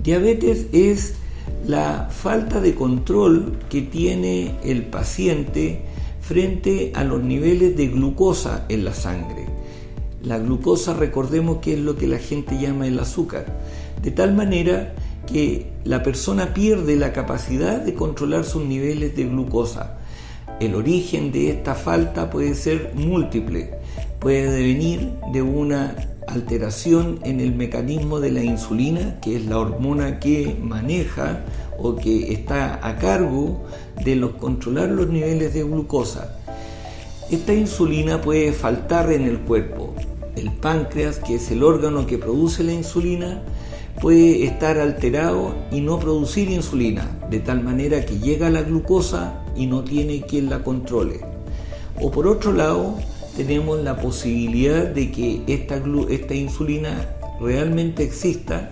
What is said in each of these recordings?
Diabetes es la falta de control que tiene el paciente frente a los niveles de glucosa en la sangre. La glucosa, recordemos que es lo que la gente llama el azúcar, de tal manera que la persona pierde la capacidad de controlar sus niveles de glucosa. El origen de esta falta puede ser múltiple, puede devenir de una alteración en el mecanismo de la insulina, que es la hormona que maneja o que está a cargo de controlar los niveles de glucosa. Esta insulina puede faltar en el cuerpo. El páncreas, que es el órgano que produce la insulina, puede estar alterado y no producir insulina, de tal manera que llega la glucosa y no tiene quien la controle. O por otro lado, tenemos la posibilidad de que esta insulina realmente exista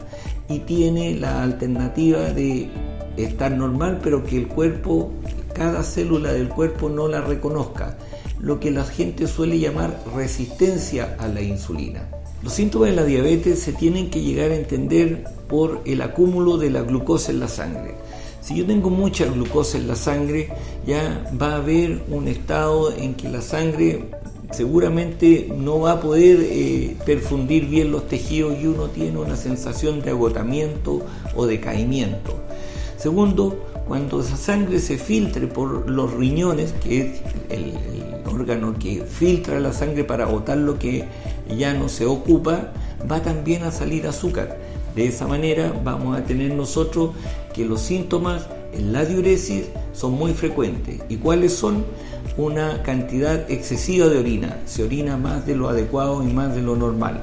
y tiene la alternativa de estar normal, pero que el cuerpo, cada célula del cuerpo no la reconozca, lo que la gente suele llamar resistencia a la insulina. Los síntomas de la diabetes se tienen que llegar a entender por el acúmulo de la glucosa en la sangre. Si yo tengo mucha glucosa en la sangre, ya va a haber un estado en que la sangre seguramente no va a poder perfundir bien los tejidos y uno tiene una sensación de agotamiento o decaimiento. Segundo, cuando esa sangre se filtre por los riñones, que es el órgano que filtra la sangre para botar lo que ya no se ocupa, va también a salir azúcar. De esa manera vamos a tener nosotros que los síntomas en la diuresis son muy frecuentes. ¿Y cuáles son? Una cantidad excesiva de orina. Se orina más de lo adecuado y más de lo normal.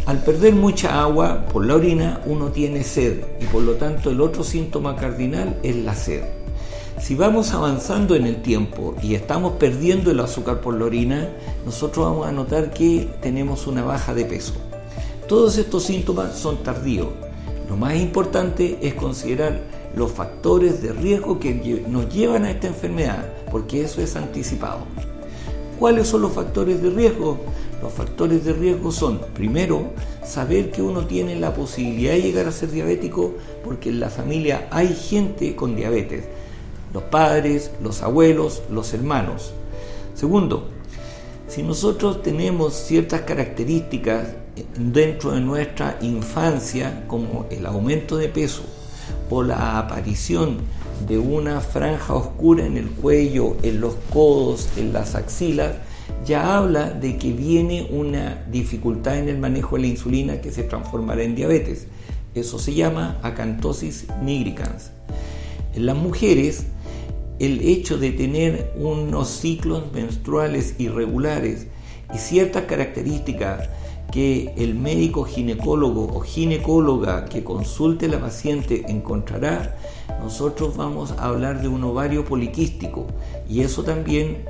Al perder mucha agua por la orina, uno tiene sed y por lo tanto el otro síntoma cardinal es la sed. Si vamos avanzando en el tiempo y estamos perdiendo el azúcar por la orina, nosotros vamos a notar que tenemos una baja de peso. Todos estos síntomas son tardíos. Lo más importante es considerar los factores de riesgo que nos llevan a esta enfermedad, porque eso es anticipado. ¿Cuáles son los factores de riesgo? Los factores de riesgo son, primero, saber que uno tiene la posibilidad de llegar a ser diabético porque en la familia hay gente con diabetes, los padres, los abuelos, los hermanos. Segundo, si nosotros tenemos ciertas características dentro de nuestra infancia, como el aumento de peso o la aparición de una franja oscura en el cuello, en los codos, en las axilas, ya habla de que viene una dificultad en el manejo de la insulina que se transformará en diabetes. Eso se llama acantosis nigricans. En las mujeres, el hecho de tener unos ciclos menstruales irregulares y ciertas características que el médico ginecólogo o ginecóloga que consulte a la paciente encontrará, nosotros vamos a hablar de un ovario poliquístico, y eso también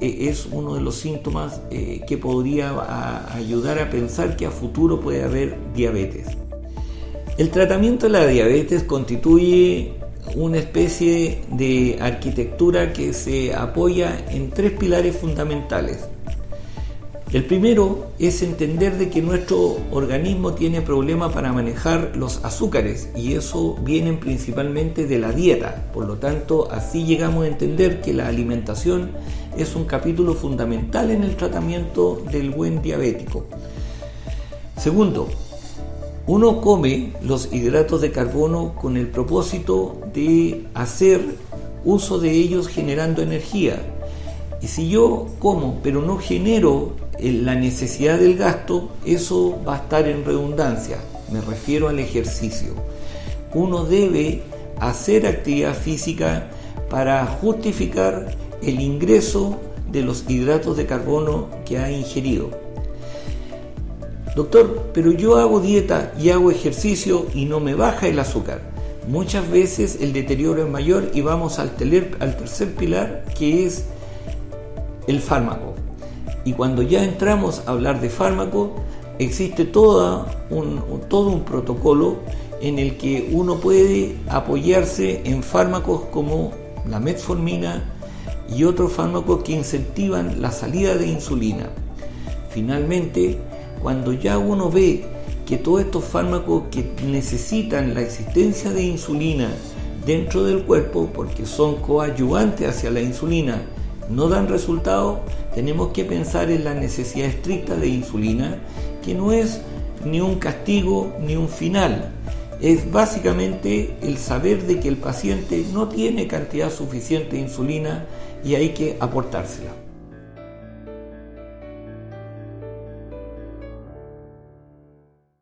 es uno de los síntomas que podría ayudar a pensar que a futuro puede haber diabetes. El tratamiento de la diabetes constituye una especie de arquitectura que se apoya en tres pilares fundamentales. El primero es entender de que nuestro organismo tiene problemas para manejar los azúcares, y eso viene principalmente de la dieta. Por lo tanto, así llegamos a entender que la alimentación es un capítulo fundamental en el tratamiento del buen diabético. Segundo, uno come los hidratos de carbono con el propósito de hacer uso de ellos generando energía. Y si yo como pero no genero la necesidad del gasto, eso va a estar en redundancia. Me refiero al ejercicio. Uno debe hacer actividad física para justificar el ingreso de los hidratos de carbono que ha ingerido. Doctor, pero yo hago dieta y hago ejercicio y no me baja el azúcar. Muchas veces el deterioro es mayor y vamos al tercer pilar, que es el fármaco. Y cuando ya entramos a hablar de fármaco, existe todo un protocolo en el que uno puede apoyarse en fármacos como la metformina y otros fármacos que incentivan la salida de insulina. Finalmente, cuando ya uno ve que todos estos fármacos que necesitan la existencia de insulina dentro del cuerpo, porque son coadyuvantes hacia la insulina, no dan resultado, tenemos que pensar en la necesidad estricta de insulina, que no es ni un castigo ni un final. Es básicamente el saber de que el paciente no tiene cantidad suficiente de insulina y hay que aportársela.